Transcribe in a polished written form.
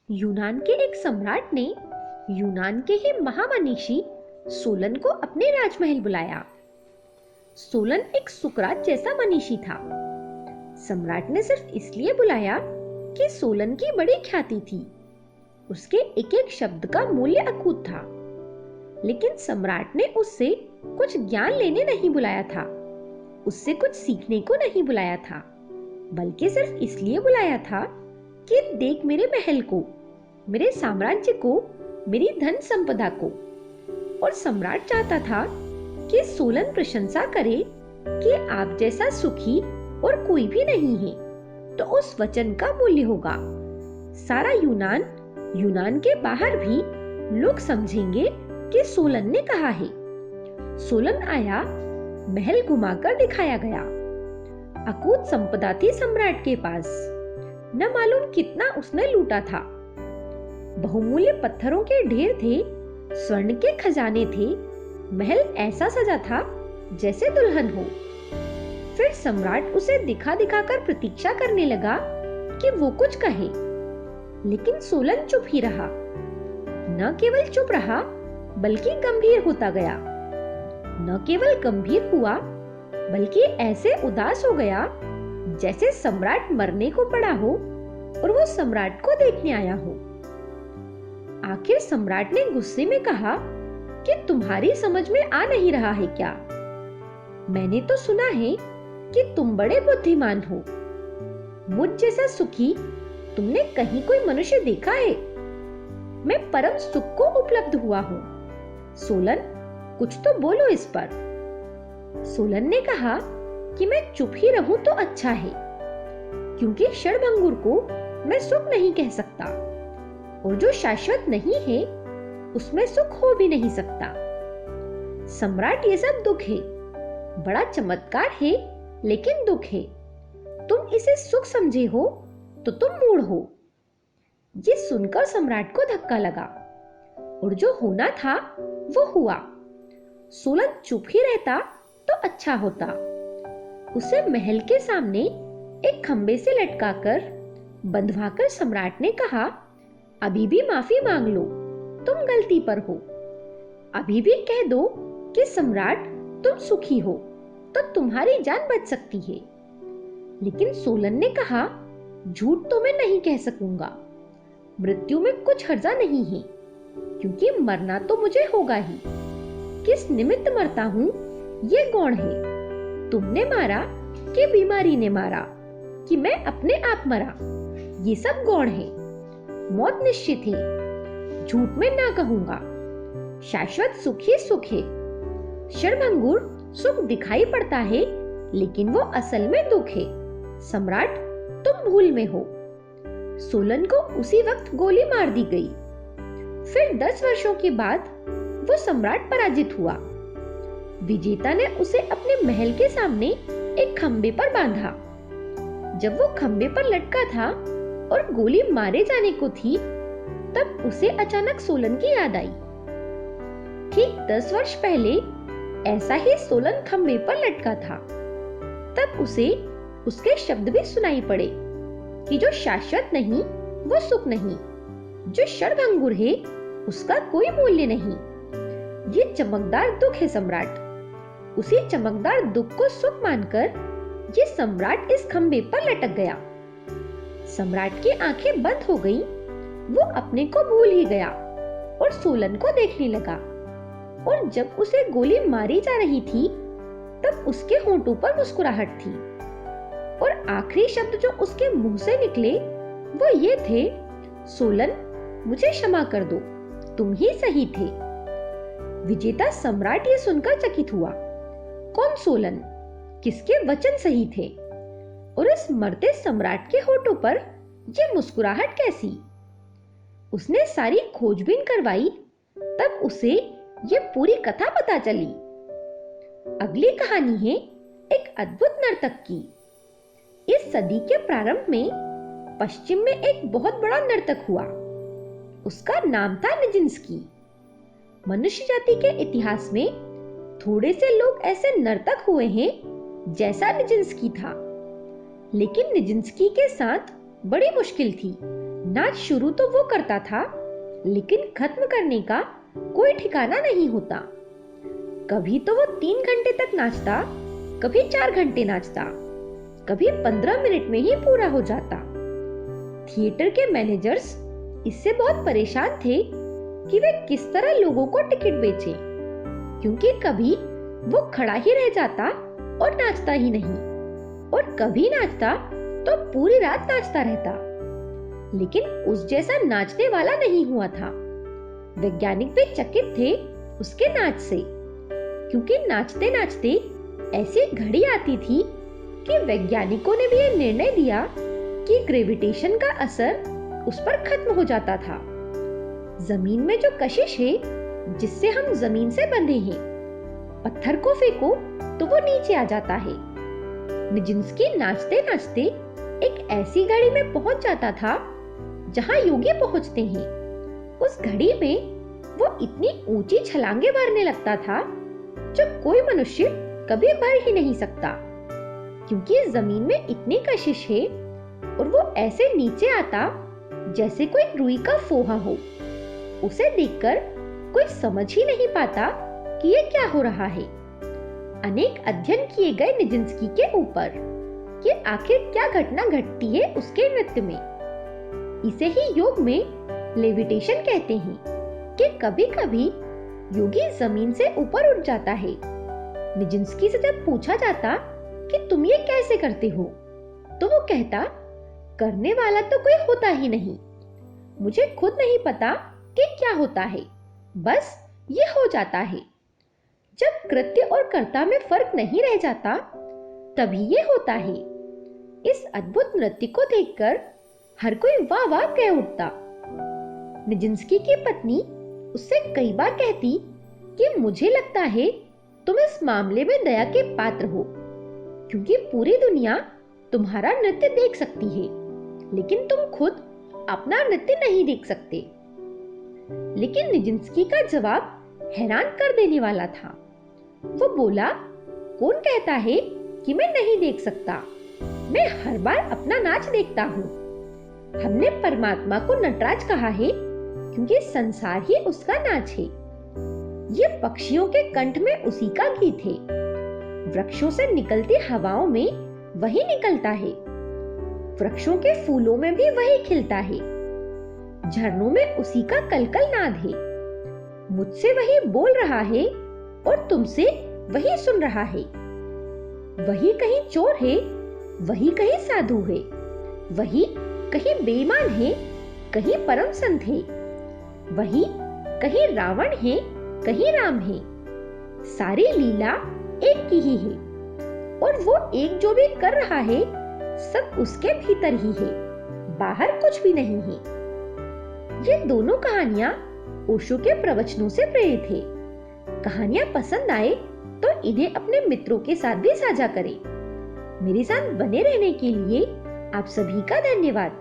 यूनान के एक सम्राट ने यूनान के ही महामनीषी सोलन को अपने राजमहल बुलाया। सोलन एक सुकरात जैसा मनीषी था। सम्राट ने सिर्फ इसलिए बुलाया कि सोलन की बड़ी ख्याति थी। उसके एक एक शब्द का मूल्य अकूत था। लेकिन सम्राट ने उससे कुछ ज्ञान लेने नहीं बुलाया था, उससे कुछ सीखने को नहीं बुलाया था, बल्कि सिर्फ इसलिए बुलाया था कि देख मेरे महल को, मेरे साम्राज्य को, मेरी धन संपदा को। और सम्राट चाहता था कि सोलन प्रशंसा करे कि आप जैसा सुखी और कोई भी नहीं है, तो उस वचन का मूल्य होगा। सारा यूनान के बाहर भी लोग समझेंगे कि सोलन ने कहा है। सोलन आया, महल घुमाकर दिखाया गया। अकूत संपदा थी सम्राट के पास, न मालूम कितना उसने लूटा था। बहुमूल्य पत्थरों के ढेर थे, स्वर्ण के खजाने थे। महल ऐसा सजा था जैसे दुल्हन हो। फिर सम्राट उसे दिखा दिखा कर प्रतीक्षा करने लगा कि वो कुछ कहे, लेकिन सोलन चुप ही रहा। न केवल चुप रहा, बल्कि गंभीर होता गया। न केवल गंभीर हुआ, बल्कि ऐसे उदास हो गया जैसे सम्राट मरने को पड़ा हो और वो सम्राट को देखने आया हो। आखिर सम्राट ने गुस्से में कहा कि तुम्हारी समझ में आ नहीं रहा है क्या? मैंने तो सुना है कि तुम बड़े बुद्धिमान हो। मुझ जैसा सुखी तुमने कहीं कोई मनुष्य देखा है? मैं परम सुख को उपलब्ध हुआ हूँ। सोलन, कुछ तो बोलो इस पर। सोलन ने कहा कि मैं चुप ही रहूं तो अच्छा है, क्योंकि क्षणभंगुर को मैं सुख नहीं कह सकता, और जो शाश्वत नहीं है उसमें सुख हो भी नहीं सकता। सम्राट, ये सब दुख है, बड़ा चमत्कार है, लेकिन दुख है। तुम इसे सुख समझे हो तो तुम मूढ़ हो। ये सुनकर सम्राट को धक्का लगा, और जो होना था वो हुआ। सोलन चुप ही रहता तो अच्छा होता। उसे महल के सामने एक खंबे से लटकाकर बंधवाकर सम्राट ने कहा, अभी भी माफी मांग लो, तुम गलती पर हो। अभी भी कह दो कि सम्राट तुम सुखी हो, तो तुम्हारी जान बच सकती है। लेकिन सोलन ने कहा, झूठ तो मैं नहीं कह सकूंगा। मृत्यु में कुछ हर्जा नहीं है, क्योंकि मरना तो मुझे होगा ही। किस निमित्त मरता हूँ ये गौण है। तुमने मारा कि बीमारी ने मारा कि मैं अपने आप मरा, ये सब गौण है। मौत निश्चित है, झूठ में ना कहूंगा। शाश्वत सुख ही सुख है। क्षणभंगुर सुख दिखाई पड़ता है, लेकिन वो असल में दुख है। सम्राट, तुम भूल में हो। सोलन को उसी वक्त गोली मार दी गई। फिर 10 वर्षों के बाद वो सम्राट पराजित हुआ। विजेता ने उसे अपने महल के सामने एक खंबे पर बांधा। जब वो खंबे पर लटका था और गोली मारे जाने को थी, तब उसे अचानक सोलन की याद आई। ठीक 10 वर्ष पहले ऐसा ही सोलन खंबे पर लटका था। तब उसे उसके शब्द भी सुनाई पड़े कि जो शाश्वत नहीं वो सुख नहीं, जो क्षणभंगुर है उसका कोई मूल्य नहीं। ये चमकदार दुख है सम्राट। उसी चमकदार दुख को सुख मानकर ये सम्राट इस खंबे पर लटक गया। सम्राट की आंखें बंद हो गईं, वो अपने को भूल ही गया और सोलन को देखने लगा। और जब उसे गोली मारी जा रही थी, तब उसके होंठों पर मुस्कुराहट थी, और आखिरी शब्द जो उसके मुंह से निकले वो ये थे, सोलन, मुझे क्षमा कर दो, तुम ही सही थे। विजेता सम्राट ये सुनकर चकित हुआ। कौन सोलन? किसके वचन सही थे? और इस मरते सम्राट के होठों पर ये मुस्कुराहट कैसी? उसने सारी खोजबीन करवाई, तब उसे ये पूरी कथा पता चली। अगली कहानी है एक अद्भुत नर्तक की। इस सदी के प्रारंभ में पश्चिम में एक बहुत बड़ा नर्तक हुआ। उसका नाम था निजिंस्की। मनुष्य जाति के इतिहास में थोड़े से लोग ऐसे नर्तक हुए हैं जैसा निजिंस्की था। लेकिन निजिंस्की के साथ बड़ी मुश्किल थी, नाच शुरू तो वो करता था, लेकिन खत्म करने का कोई ठिकाना नहीं होता। कभी तो वो 3 घंटे तक नाचता, कभी 4 घंटे नाचता, कभी 15 मिनट में ही पूरा हो जाता। थिएटर के मैनेजर्स इससे बहुत परेशान थे कि वे किस तरह लोगों को टिकट बेचें, क्योंकि कभी वो खड़ा ही रह जाता और नाचता ही नहीं, और कभी नाचता तो पूरी रात नाचता रहता, लेकिन उस जैसा नाचने वाला नहीं हुआ था। वैज्ञानिक भी चकित थे उसके नाच से, क्योंकि नाचते नाचते ऐसी घड़ी आती थी कि वैज्ञानिकों ने भी यह निर्णय दिया कि ग्रेविटेशन का असर उस पर खत्म हो जाता था। जमीन में जो कशिश है, जिससे हम जमीन से बंधे हैं, पत्थर को फेंको तो वो नीचे आ जाता है। निजिंस्की नाचते नाचते एक ऐसी घड़ी में पहुंच जाता था जहां योगी पहुंचते हैं। उस घड़ी में वो इतनी ऊंची छलांगे भरने लगता था जो कोई मनुष्य कभी भर ही नहीं सकता, क्योंकि जमीन में इतनी कशिश है, और वो ऐसे नीचे आता जैसे कोई रुई का फोहा हो। उसे देखकर कोई समझ ही नहीं पाता कि ये क्या हो रहा है। अनेक अध्ययन किए गए निजिंस्की के ऊपर कि आखिर क्या घटना घटती है उसके नृत्य में। इसे ही योग में लेविटेशन कहते हैं कि कभी-कभी योगी जमीन से ऊपर उठ जाता है। निजिंस्की से जब पूछा जाता कि तुम ये कैसे करते हो, तो वो कहता, करने वाला तो कोई होता ही नहीं, मुझे खुद नहीं पता कि क्या होता है, बस ये हो जाता है। जब कृत्य और कर्ता में फर्क नहीं रह जाता, तभी ये होता है। इस अद्भुत नृत्य को देखकर हर कोई वाह वाह कह उठता। निजिंस्की की पत्नी उससे कई बार कहती कि मुझे लगता है तुम इस मामले में दया के पात्र हो, क्योंकि पूरी दुनिया तुम्हारा नृत्य देख सकती है, लेकिन तुम खुद अपना नृत्य नहीं देख सकते। लेकिन निजिंस्की का जवाब हैरान कर देने वाला था। वो बोला, कौन कहता है कि मैं नहीं देख सकता? मैं हर बार अपना नाच देखता हूँ। हमने परमात्मा को नटराज कहा है क्योंकि संसार ही उसका नाच है। ये पक्षियों के कंठ में उसी का गीत है, वृक्षों से निकलती हवाओं में वही निकलता है, वृक्षों के फूलों में भी वही खिलता है, झरनों में उसी का कलकल नाद है। मुझसे वही बोल रहा है और तुमसे वही सुन रहा है। वही कहीं चोर है, वही कहीं साधु है, वही कहीं बेईमान है, कहीं परम संत है, वही कहीं रावण है, कहीं राम है। सारी लीला एक की ही है, और वो एक जो भी कर रहा है सब उसके भीतर ही है, बाहर कुछ भी नहीं है। ये दोनों कहानियां ओशो के प्रवचनों से प्रेरित है। कहानियां पसंद आए तो इन्हें अपने मित्रों के साथ भी साझा करें। मेरे साथ बने रहने के लिए आप सभी का धन्यवाद।